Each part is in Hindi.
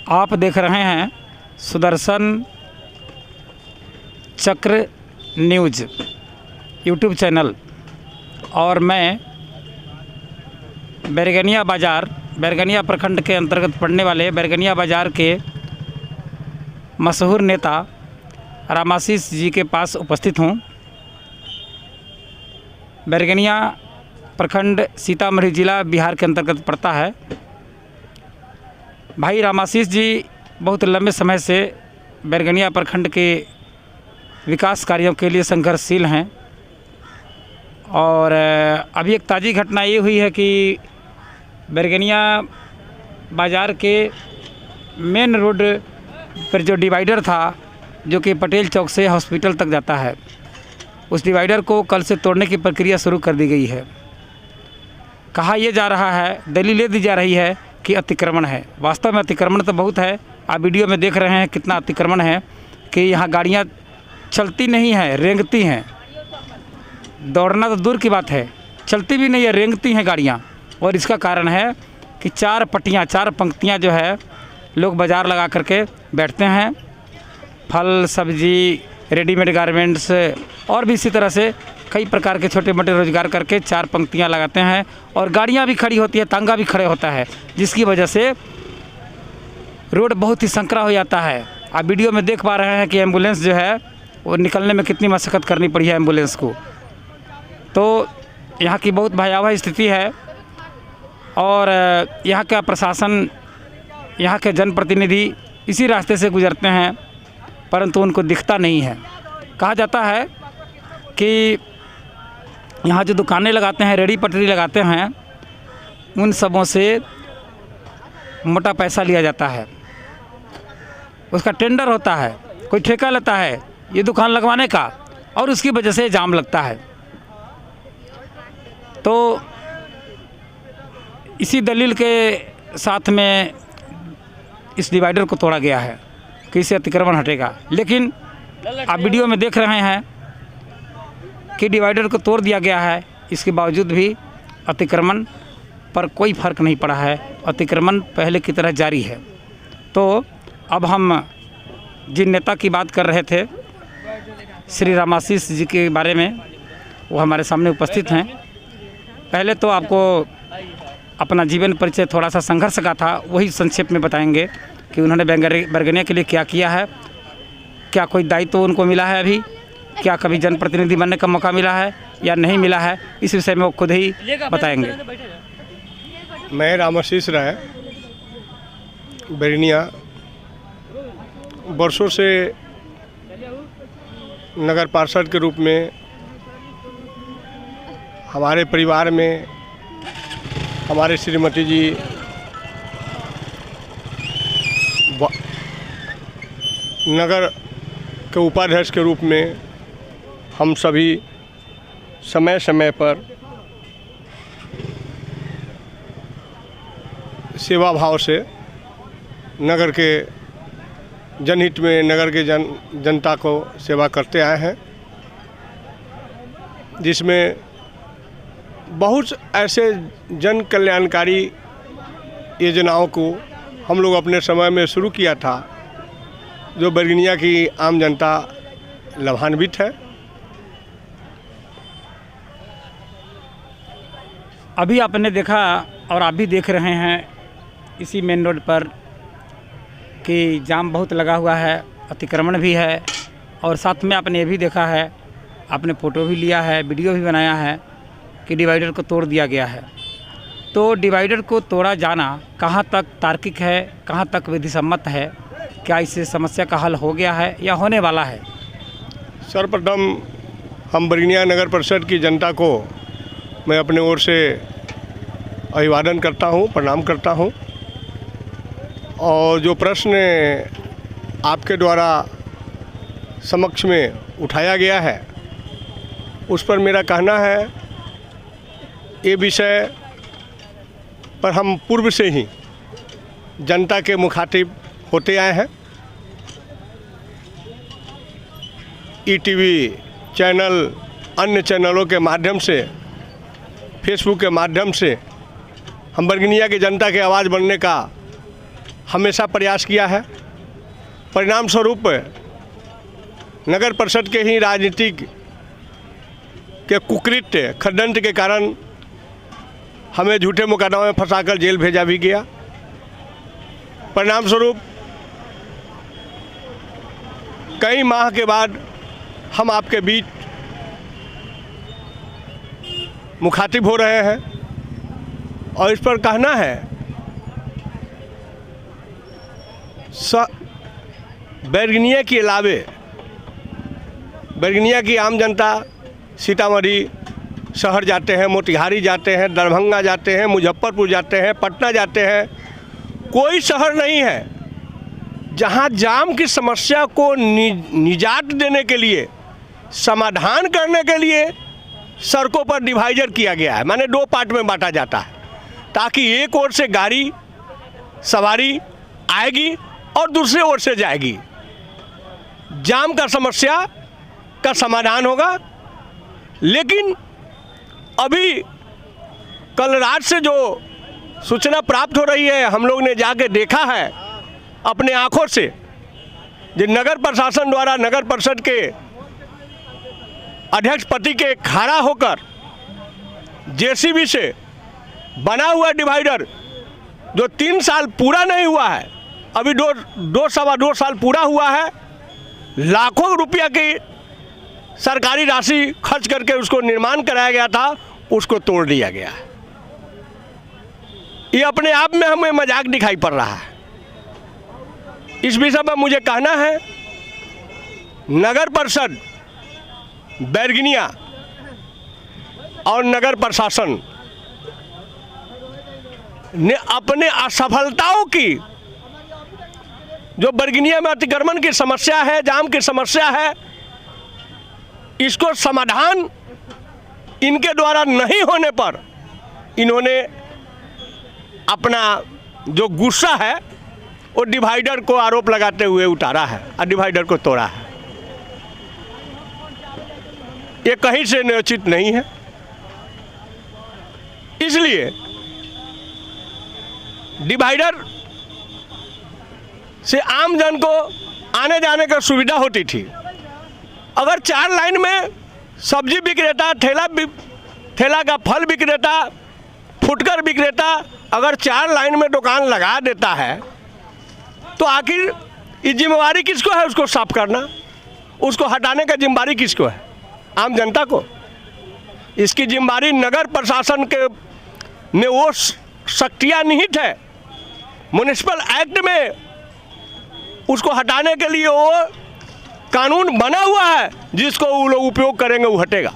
आप देख रहे हैं सुदर्शन चक्र न्यूज़ यूट्यूब चैनल और मैं बैरगनिया प्रखंड के अंतर्गत पड़ने वाले बैरगनिया बाज़ार के मशहूर नेता रामाशीष जी के पास उपस्थित हूँ। बैरगनिया प्रखंड सीतामढ़ी जिला बिहार के अंतर्गत पड़ता है। भाई रामाशीष जी बहुत लंबे समय से बैरगनिया प्रखंड के विकास कार्यों के लिए संघर्षशील हैं और अभी एक ताज़ी घटना ये हुई है कि बैरगनिया बाज़ार के मेन रोड पर जो डिवाइडर था जो कि पटेल चौक से हॉस्पिटल तक जाता है, उस डिवाइडर को कल से तोड़ने की प्रक्रिया शुरू कर दी गई है। कहा यह जा रहा है, दलील दी जा रही है कि अतिक्रमण है। वास्तव में अतिक्रमण तो बहुत है। आप वीडियो में देख रहे हैं कितना अतिक्रमण है कि यहाँ गाड़ियाँ चलती नहीं हैं, रेंगती हैं। दौड़ना तो दूर की बात है, चलती भी नहीं है, रेंगती हैं गाड़ियाँ। और इसका कारण है कि चार पंक्तियाँ जो है लोग बाज़ार लगा करके बैठते हैं। फल सब्जी, रेडीमेड गारमेंट्स और भी इसी तरह से कई प्रकार के छोटे मोटे रोज़गार करके चार पंक्तियाँ लगाते हैं और गाड़ियाँ भी खड़ी होती है, तांगा भी खड़े होता है, जिसकी वजह से रोड बहुत ही संकरा हो जाता है। आप वीडियो में देख पा रहे हैं कि एम्बुलेंस जो है वो निकलने में कितनी मशक्क़त करनी पड़ी है एम्बुलेंस को। तो यहाँ की बहुत भयावह स्थिति है और यहाँ का प्रशासन, यहाँ के जनप्रतिनिधि इसी रास्ते से गुजरते हैं परंतु उनको दिखता नहीं है। कहा जाता है कि यहाँ जो दुकानें लगाते हैं, रेडी पटरी लगाते हैं, उन सबों से मोटा पैसा लिया जाता है। उसका टेंडर होता है, कोई ठेका लेता है ये दुकान लगवाने का और उसकी वजह से जाम लगता है। तो इसी दलील के साथ में इस डिवाइडर को तोड़ा गया है कि इससे अतिक्रमण हटेगा। लेकिन आप वीडियो में देख रहे हैं कि डिवाइडर को तोड़ दिया गया है, इसके बावजूद भी अतिक्रमण पर कोई फ़र्क नहीं पड़ा है। अतिक्रमण पहले की तरह जारी है। तो अब हम जिन नेता की बात कर रहे थे, श्री रामाशीष जी के बारे में, वो हमारे सामने उपस्थित हैं। पहले तो आपको अपना जीवन परिचय, थोड़ा सा संघर्ष का था, वही संक्षेप में बताएंगे कि उन्होंने बैरगनिया के लिए क्या किया है, क्या कोई दायित्व तो उनको मिला है, अभी क्या कभी जनप्रतिनिधि बनने का मौका मिला है या नहीं मिला है, इस विषय में वो खुद ही बताएंगे। मैं रामाशीष राय बैरगनिया वर्षों से नगर पार्षद के रूप में हमारे परिवार में हमारे श्रीमती जी नगर के उपाध्यक्ष के रूप में हम सभी समय समय पर सेवा भाव से नगर के जनहित में, नगर के जनता को सेवा करते आए हैं, जिसमें बहुत ऐसे जन कल्याणकारी योजनाओं को हम लोग अपने समय में शुरू किया था जो बैरगनिया की आम जनता लाभान्वित है। अभी आपने देखा और आप भी देख रहे हैं इसी मेन रोड पर कि जाम बहुत लगा हुआ है, अतिक्रमण भी है और साथ में आपने ये भी देखा है, आपने फ़ोटो भी लिया है, वीडियो भी बनाया है कि डिवाइडर को तोड़ दिया गया है। तो डिवाइडर को तोड़ा जाना कहाँ तक तार्किक है, कहाँ तक विधिसम्मत है, क्या इससे समस्या का हल हो गया है या होने वाला है? सर्वप्रथम हम बैरगनिया नगर परिषद की जनता को मैं अपने ओर से अभिवादन करता हूँ, प्रणाम करता हूँ। और जो प्रश्न आपके द्वारा समक्ष में उठाया गया है उस पर मेरा कहना है, ये विषय पर हम पूर्व से ही जनता के मुखातिब होते आए हैं। ईटीवी चैनल, अन्य चैनलों के माध्यम से, फेसबुक के माध्यम से हम बैरगनिया की जनता की आवाज़ बनने का हमेशा प्रयास किया है। परिणाम स्वरूप नगर परिषद के ही राजनीतिक के कुकृत्य षड्यंत्र के कारण हमें झूठे मुकदमा में फंसाकर जेल भेजा भी गया। परिणाम स्वरूप कई माह के बाद हम आपके बीच मुखातिब हो रहे हैं और इस पर कहना है बैरगनिया के अलावे बैरगनिया की आम जनता सीतामढ़ी शहर जाते हैं, मोतिहारी जाते हैं, दरभंगा जाते हैं, मुजफ्फरपुर जाते हैं, पटना जाते हैं। कोई शहर नहीं है जहां जाम की समस्या को निजात देने के लिए, समाधान करने के लिए सड़कों पर डिवाइडर किया गया है। माने 2 पार्ट में बांटा जाता है ताकि एक ओर से गाड़ी सवारी आएगी और दूसरे ओर से जाएगी। जाम का समस्या का समाधान होगा। लेकिन अभी कल रात से जो सूचना प्राप्त हो रही है, हम लोग ने जाके देखा है अपने आंखों से, जो नगर प्रशासन द्वारा नगर परिषद के अध्यक्ष पति के खड़ा होकर जेसीबी से बना हुआ डिवाइडर जो 3 साल पूरा नहीं हुआ है, अभी सवा दो साल पूरा हुआ है, लाखों रुपया की सरकारी राशि खर्च करके उसको निर्माण कराया गया था, उसको तोड़ दिया गया है। ये अपने आप में हमें मजाक दिखाई पड़ रहा है। इस विषय में मुझे कहना है, नगर परिषद बैरगनिया और नगर प्रशासन ने अपने असफलताओं की, जो बैरगनिया में अतिक्रमण की समस्या है, जाम की समस्या है, इसको समाधान इनके द्वारा नहीं होने पर इन्होंने अपना जो गुस्सा है वो डिवाइडर को आरोप लगाते हुए उतारा है और डिवाइडर को तोड़ा है। ये कहीं से नियोजित नहीं है। इसलिए डिवाइडर से आम जन को आने जाने की सुविधा होती थी। अगर 4 लाइन में सब्जी विक्रेता, ठेला का फल विक्रेता, फुटकर विक्रेता अगर 4 लाइन में दुकान लगा देता है तो आखिर ये जिम्मेवारी किसको है उसको साफ करना? उसको हटाने का जिम्मेवारी किसको है? आम जनता को। इसकी जिम्मेवारी नगर प्रशासन के ने वो शक्तियाँ निहित है म्युनिसिपल एक्ट में, उसको हटाने के लिए वो कानून बना हुआ है, जिसको वो लोग उपयोग करेंगे वो हटेगा।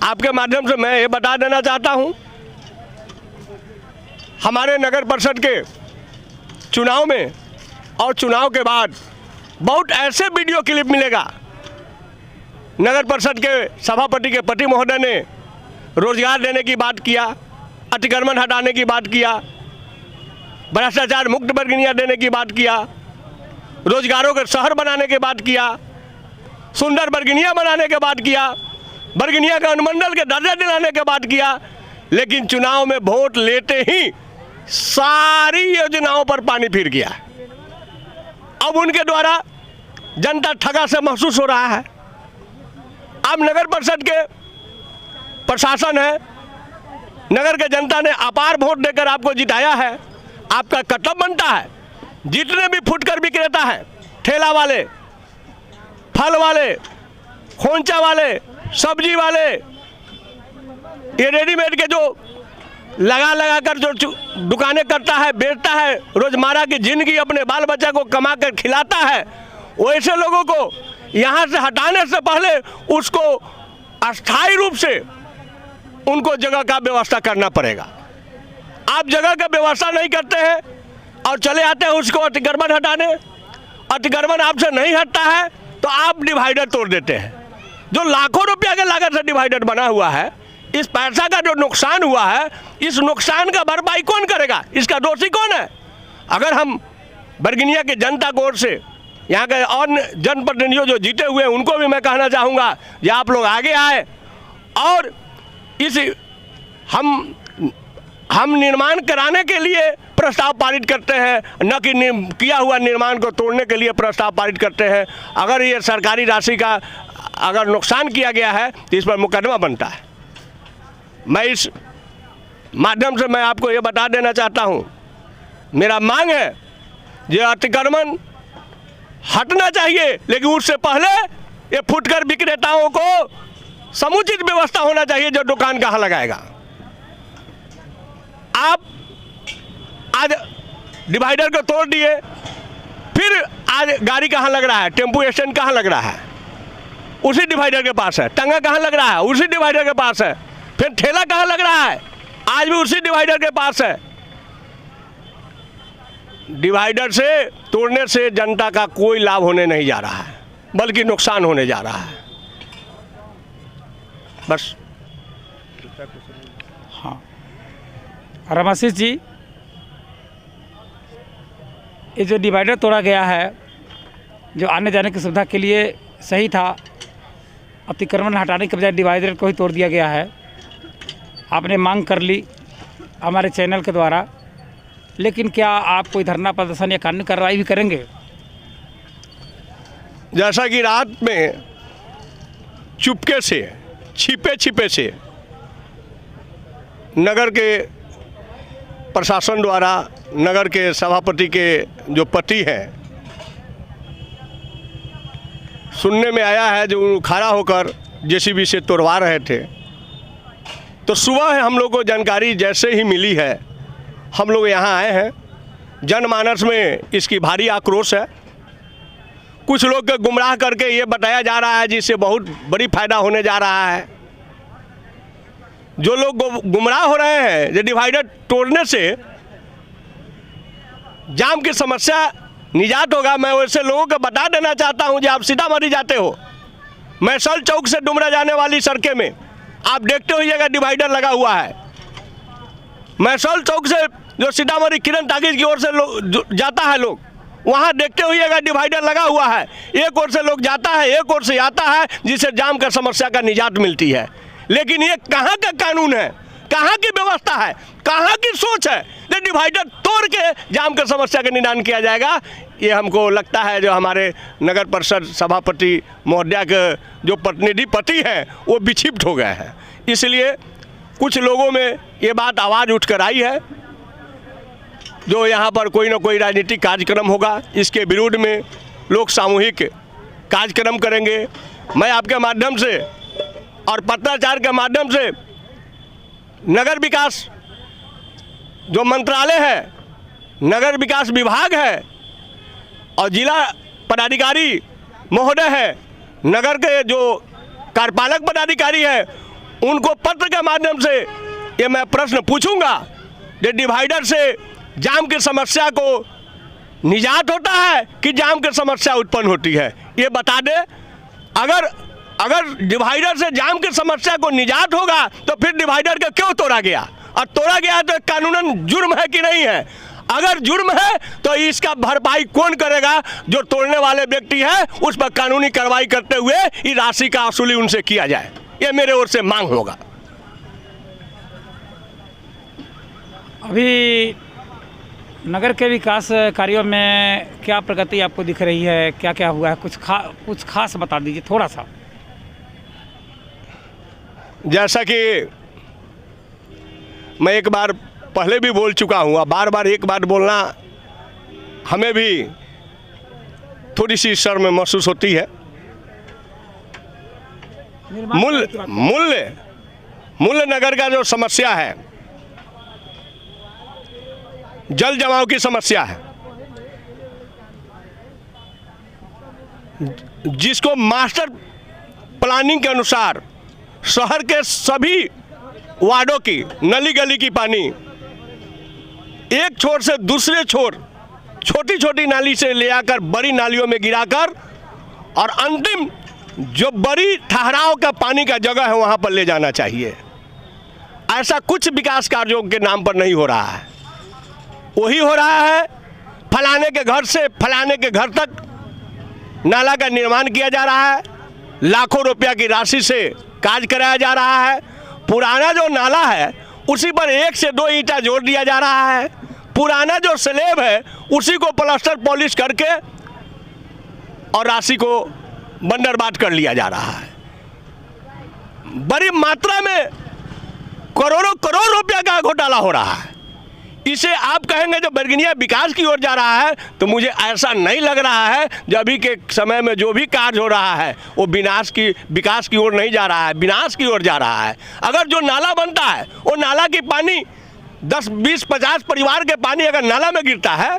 आपके माध्यम से मैं ये बता देना चाहता हूं, हमारे नगर परिषद के चुनाव में और चुनाव के बाद बहुत ऐसे वीडियो क्लिप मिलेगा। नगर परिषद के सभापति के पति महोदय ने रोजगार देने की बात किया, अतिक्रमण हटाने की बात किया, भ्रष्टाचार मुक्त बैरगनिया देने की बात किया, रोजगारों के शहर बनाने के बात किया, सुंदर बैरगनिया बनाने के बात किया, बैरगनिया का अनुमंडल के दर्जा दिलाने के बात किया। लेकिन चुनाव में वोट लेते ही सारी योजनाओं पर पानी फिर गया। अब उनके द्वारा जनता ठगा से महसूस हो रहा है। अब नगर परिषद के प्रशासन है, नगर के जनता ने अपार वोट देकर आपको जिताया है। आपका कर्तव्य बनता है जितने भी फुटकर विक्रेता हैं, ठेला वाले, फल वाले, खोंचा वाले, सब्जी वाले, ये रेडीमेड के जो लगा कर जो दुकानें करता है, बेचता है, रोजमर्रा की जिंदगी अपने बाल बच्चा को कमा कर खिलाता है, वैसे लोगों को यहाँ से हटाने से पहले उसको अस्थायी रूप से उनको जगह का व्यवस्था करना पड़ेगा। आप जगह का व्यवस्था नहीं करते हैं और चले आते हैं उसको अतिक्रमण हटाने। अतिक्रमण आपसे नहीं हटता है तो आप डिवाइडर तोड़ देते हैं। जो लाखों रुपया के लागत से डिवाइडर बना हुआ है, इस पैसा का जो नुकसान हुआ है, इस नुकसान का भरपाई कौन करेगा? इसका दोषी कौन है? अगर हम बैरगनिया की जनता को ओर से, यहाँ के और जनप्रतिनिधियों जो जीते हुए हैं उनको भी मैं कहना चाहूँगा कि आप लोग आगे आए और इस हम हम निर्माण कराने के लिए प्रस्ताव पारित करते हैं, न कि किया हुआ निर्माण को तोड़ने के लिए प्रस्ताव पारित करते हैं। अगर ये सरकारी राशि का अगर नुकसान किया गया है तो इस पर मुकदमा बनता है। मैं इस माध्यम से मैं आपको ये बता देना चाहता हूँ, मेरा मांग है ये अतिक्रमण हटना चाहिए, लेकिन उससे पहले ये फुटकर विक्रेताओं को समुचित व्यवस्था होना चाहिए जो दुकान कहाँ लगाएगा। आप आज डिवाइडर को तोड़ दिए, फिर आज गाड़ी कहाँ लग रहा है, टेम्पो स्टैंड कहाँ लग रहा है, उसी डिवाइडर के पास है। टंगा कहाँ लग रहा है, उसी डिवाइडर के पास है। फिर ठेला कहाँ लग रहा है, आज भी उसी डिवाइडर के पास है। डिवाइडर से तोड़ने से जनता का कोई लाभ होने नहीं जा रहा है, बल्कि नुकसान होने जा रहा है। बस। हाँ, रामाशीष जी, ये जो डिवाइडर तोड़ा गया है, जो आने जाने की सुविधा के लिए सही था, अतिक्रमण हटाने के बजाय डिवाइडर को ही तोड़ दिया गया है। आपने मांग कर ली हमारे चैनल के द्वारा, लेकिन क्या आप कोई धरना प्रदर्शन या कानूनी कार्रवाई भी करेंगे? जैसा कि रात में चुपके से, छिपे छिपे से नगर के प्रशासन द्वारा, नगर के सभापति के जो पति हैं, सुनने में आया है जो खड़ा होकर जेसीबी से तोड़वा रहे थे। तो सुबह हम लोग को जानकारी जैसे ही मिली है, हम लोग यहाँ आए हैं। जनमानस में इसकी भारी आक्रोश है। कुछ लोग को गुमराह करके ये बताया जा रहा है जिससे बहुत बड़ी फायदा होने जा रहा है। जो लोग गुमराह हो रहे हैं, ये डिवाइडर तोड़ने से जाम की समस्या निजात होगा। मैं वैसे लोगों को बता देना चाहता हूं, जब आप सीतामढ़ी जाते हो, मैसल चौक से डुमरा जाने वाली सड़कें में आप देखते होइएगा डिवाइडर लगा हुआ है। मैसल चौक से जो सीतामढ़ी किरण टाकीज की ओर से जाता है लोग, वहाँ देखते होइएगा डिवाइडर लगा हुआ है। एक ओर से लोग जाता है, एक ओर से आता है, जिससे जाम का समस्या का निजात मिलती है। लेकिन ये कहाँ का कानून है, कहाँ की व्यवस्था है, कहाँ की सोच है कि डिवाइडर तोड़ के जाम का समस्या का निदान किया जाएगा? ये हमको लगता है जो हमारे नगर परिषद सभापति महोदया के जो प्रतिनिधि पति हैं वो विक्षिप्त हो गए हैं। इसलिए कुछ लोगों में ये बात आवाज़ उठकर आई है, जो यहाँ पर कोई ना कोई राजनीतिक कार्यक्रम होगा, इसके विरोध में लोग सामूहिक कार्यक्रम करेंगे। मैं आपके माध्यम से और पत्राचार के माध्यम से नगर विकास जो मंत्रालय है, नगर विकास विभाग है और जिला पदाधिकारी महोदय है, नगर के जो कार्यपालक पदाधिकारी है, उनको पत्र के माध्यम से ये मैं प्रश्न पूछूंगा कि डिवाइडर से जाम की समस्या को निजात होता है कि जाम की समस्या उत्पन्न होती है, ये बता दे। अगर डिवाइडर से जाम की समस्या को निजात होगा तो फिर डिवाइडर को क्यों तोड़ा गया, और तोड़ा गया तो कानूनन जुर्म है कि नहीं है? अगर जुर्म है तो इसका भरपाई कौन करेगा? जो तोड़ने वाले व्यक्ति है उस पर कानूनी कार्रवाई करते हुए इस राशि का वसूली उनसे किया जाए, ये मेरे ओर से मांग होगा। अभी नगर के विकास कार्यों में क्या प्रगति आपको दिख रही है, क्या क्या हुआ है? कुछ खास बता दीजिए थोड़ा सा। जैसा कि मैं एक बार पहले भी बोल चुका हूँ, बार बार एक बात बोलना हमें भी थोड़ी सी शर्म महसूस होती है। मूल्य नगर का जो समस्या है, जल जमाव की समस्या है, जिसको मास्टर प्लानिंग के अनुसार शहर के सभी वार्डों की नली गली की पानी एक छोर से दूसरे छोर छोटी छोटी नाली से ले आकर बड़ी नालियों में गिराकर और अंतिम जो बड़ी ठहराव का पानी का जगह है वहाँ पर ले जाना चाहिए। ऐसा कुछ विकास कार्यों के नाम पर नहीं हो रहा है। वही हो रहा है फलाने के घर से फलाने के घर तक नाला का निर्माण किया जा रहा है, लाखों रुपया की राशि से कार्य कराया जा रहा है। पुराना जो नाला है उसी पर 1 से 2 ईंटा जोड़ दिया जा रहा है। पुराना जो स्लैब है उसी को प्लास्टर पॉलिश करके और राशि को बंदरबाट कर लिया जा रहा है। बड़ी मात्रा में करोड़ों करोड़ रुपया का घोटाला हो रहा है। इसे आप कहेंगे जो बैरगनिया विकास की ओर जा रहा है, तो मुझे ऐसा नहीं लग रहा है। जब अभी के समय में जो भी कार्य हो रहा है वो विकास की ओर नहीं जा रहा है, विनाश की ओर जा रहा है। अगर जो नाला बनता है वो नाला की पानी 10, 20, 50 परिवार के पानी अगर नाला में गिरता है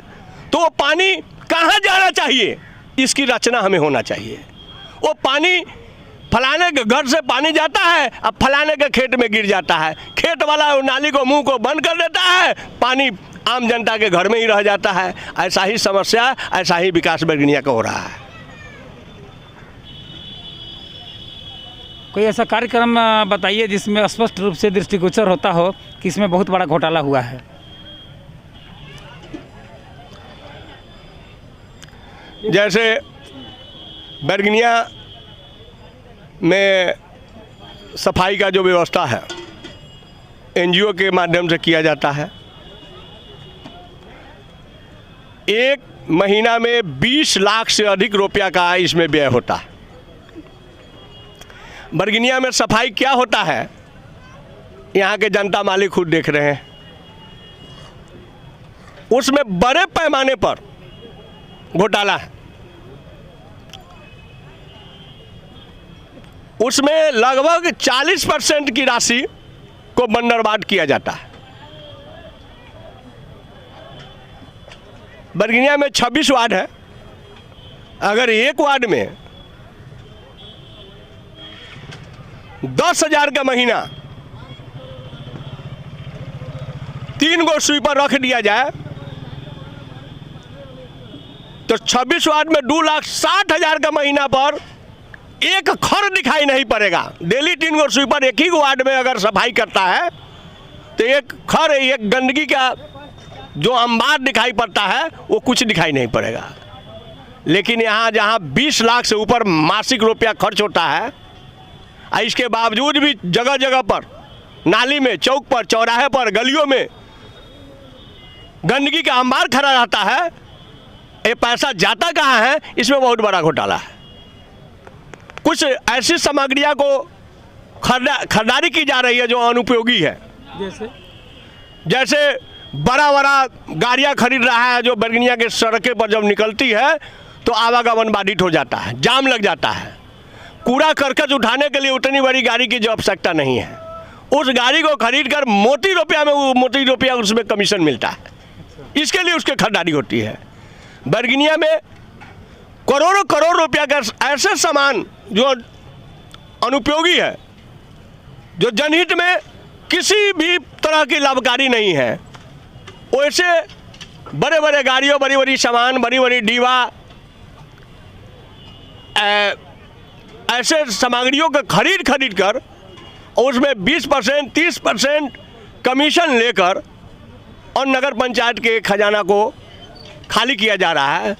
तो वो पानी कहाँ जाना चाहिए, इसकी रचना हमें होना चाहिए। वो पानी फलाने के घर से पानी जाता है, अब फलाने के खेत में गिर जाता है, खेत वाला नाली को मुंह को बंद कर देता है, पानी आम जनता के घर में ही रह जाता है। ऐसा ही समस्या, ऐसा ही विकास बैरगनिया का हो रहा है। कोई ऐसा कार्यक्रम बताइए जिसमें स्पष्ट रूप से दृष्टिगोचर होता हो कि इसमें बहुत बड़ा घोटाला हुआ है। जैसे बैरगनिया में सफाई का जो व्यवस्था है एनजीओ के माध्यम से किया जाता है। एक महीना में 20 लाख से अधिक रुपया का इसमें व्यय होता है। बैरगनिया में सफाई क्या होता है यहाँ के जनता मालिक खुद देख रहे हैं। उसमें बड़े पैमाने पर घोटाला है। उसमें लगभग 40% की राशि को बंदरबाट किया जाता है। बैरगनिया में 26 वार्ड है। अगर एक वार्ड में 10,000 का महीना 3 गो स्वीपर रख दिया जाए तो 26 वार्ड में 2,60,000 का महीना पर एक खर दिखाई नहीं पड़ेगा। डेली 3 गो स्वीपर एक ही वार्ड में अगर सफाई करता है तो एक खर, एक गंदगी का जो अंबार दिखाई पड़ता है वो कुछ दिखाई नहीं पड़ेगा। लेकिन यहाँ जहाँ 20 लाख से ऊपर मासिक रुपया खर्च होता है, इसके बावजूद भी जगह जगह पर नाली में, चौक पर, चौराहे पर, गलियों में गंदगी का अंबार खड़ा रहता है। ये पैसा जाता कहाँ है, इसमें बहुत बड़ा घोटाला है। कुछ ऐसी सामग्रियां को खरीदारी की जा रही है जो अनुपयोगी है। जैसे बड़ा बड़ा गाड़ियां खरीद रहा है जो बैरगनिया के सड़कें पर जब निकलती है तो आवागमन बाधित हो जाता है, जाम लग जाता है। कूड़ा करकट उठाने के लिए उतनी बड़ी गाड़ी की जो आवश्यकता नहीं है, उस गाड़ी को खरीद कर मोटी रुपया उसमें कमीशन मिलता है। इसके लिए उसकी खरीदारी होती है। बैरगनिया में करोड़ों करोड़ रुपया का ऐसे सामान जो अनुपयोगी है, जो जनहित में किसी भी तरह की लाभकारी नहीं है, वैसे बड़े बड़े गाड़ियों, बड़ी बड़ी सामान, बड़ी बड़ी डीवा, ऐसे सामग्रियों को खरीद कर और उसमें 20%, 30% कमीशन लेकर और नगर पंचायत के खजाना को खाली किया जा रहा है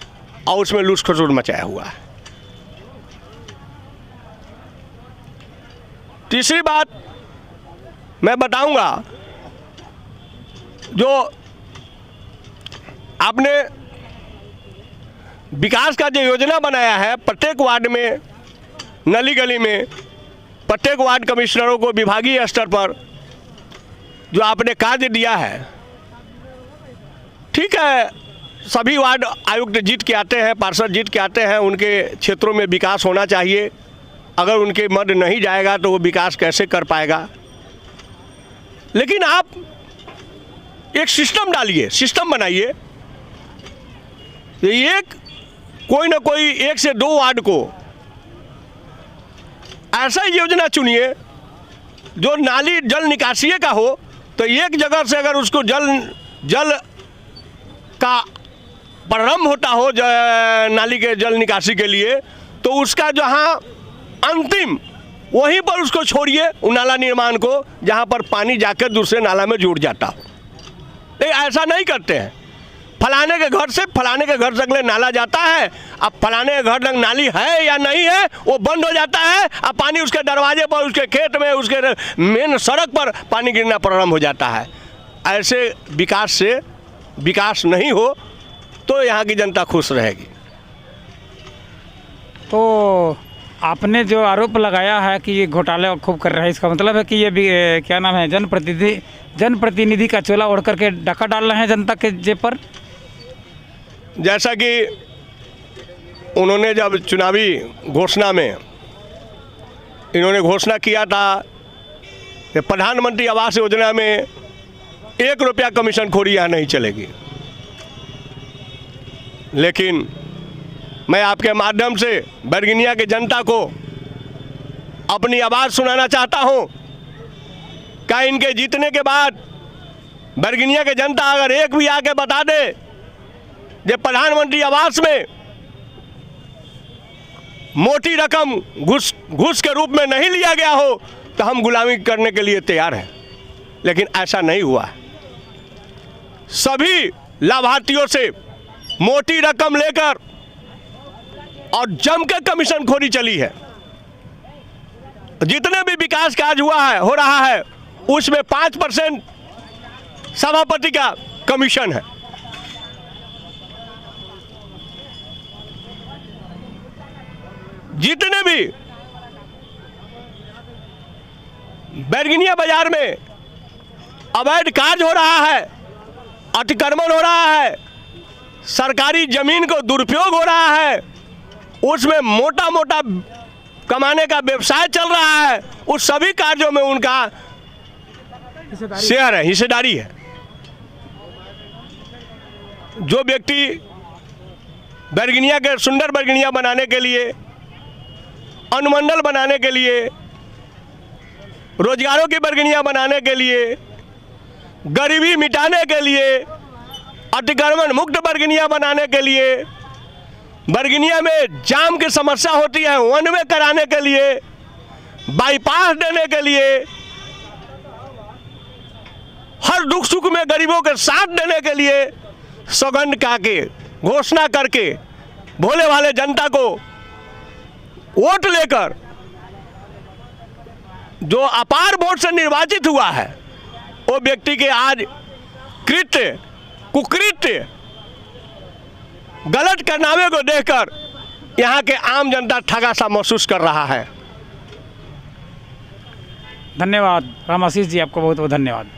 और उसमें लूट खसोट मचाया हुआ है। तीसरी बात मैं बताऊंगा, जो आपने विकास का जो योजना बनाया है, प्रत्येक वार्ड में, नली गली में, प्रत्येक वार्ड कमिश्नरों को विभागीय स्तर पर जो आपने कार्य दिया है, ठीक है, सभी वार्ड आयुक्त जीत के आते हैं, पार्षद जीत के आते हैं, उनके क्षेत्रों में विकास होना चाहिए। अगर उनके मद नहीं जाएगा तो वो विकास कैसे कर पाएगा। लेकिन आप एक सिस्टम डालिए, सिस्टम बनाइए। एक कोई ना कोई 1 से 2 वार्ड को ऐसा योजना चुनिए जो नाली जल निकासी का हो, तो एक जगह से अगर उसको जल का प्रारंभ होता हो नाली के जल निकासी के लिए, तो उसका जहाँ अंतिम वहीं पर उसको छोड़िए, उन नाला निर्माण को, जहाँ पर पानी जाकर दूसरे नाला में जुड़ जाता हो। लेकिन ऐसा नहीं करते हैं। फलाने के घर से फलाने के घर तक ले नाला जाता है। अब फलाने के घर तक नाली है या नहीं है वो बंद हो जाता है। अब पानी उसके दरवाजे पर, उसके खेत में, उसके मेन सड़क पर पानी गिरना प्रारंभ हो जाता है। ऐसे विकास से विकास नहीं हो तो यहाँ की जनता खुश रहेगी। तो आपने जो आरोप लगाया है कि ये घोटाले खूब कर रहा है, इसका मतलब है कि ये भी क्या नाम है, जनप्रतिनिधि का चोला ओढ़ करके डाका डाल रहे हैं जनता के जेब पर। जैसा कि उन्होंने जब चुनावी घोषणा में इन्होंने घोषणा किया था कि प्रधानमंत्री आवास योजना में 1 रुपया कमीशन खोरी यहाँ नहीं चलेगी, लेकिन मैं आपके माध्यम से बरगिनिया की जनता को अपनी आवाज़ सुनाना चाहता हूँ। क्या इनके जीतने के बाद बरगिनिया की जनता अगर एक भी आके बता दे कि प्रधानमंत्री आवास में मोटी रकम घूस के रूप में नहीं लिया गया हो तो हम गुलामी करने के लिए तैयार हैं, लेकिन ऐसा नहीं हुआ। सभी लाभार्थियों से मोटी रकम लेकर और जम के कमीशनखोरी चली है। जितने भी विकास कार्य हो रहा है उसमें 5% सभापति का कमीशन है। जितने भी बैरगिनिया बाजार में अवैध कार्य हो रहा है, अतिक्रमण हो रहा है, सरकारी जमीन को दुरुपयोग हो रहा है, उसमें मोटा मोटा कमाने का व्यवसाय चल रहा है, उस सभी कार्यों में उनका शेयर है, हिस्सेदारी है। जो व्यक्ति बैरगिनिया के सुंदर बैरगिनिया बनाने के लिए, अनुमंडल बनाने के लिए, रोजगारों की बैरगिनिया बनाने के लिए, गरीबी मिटाने के लिए, अतिक्रमण मुक्त बैरगिनिया बनाने के लिए, बैरगिनिया में जाम की समस्या होती है वन वे कराने के लिए, बाईपास देने के लिए, हर दुख सुख में गरीबों के साथ देने के लिए सौगंध के घोषणा करके भोले वाले जनता को वोट लेकर जो अपार वोट से निर्वाचित हुआ है वो व्यक्ति के आज कृत्य कुकृत्य गलत कारनामे को देखकर यहाँ के आम जनता ठगा सा महसूस कर रहा है। धन्यवाद रामाशीष जी, आपको बहुत बहुत धन्यवाद।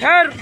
यार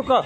रुको।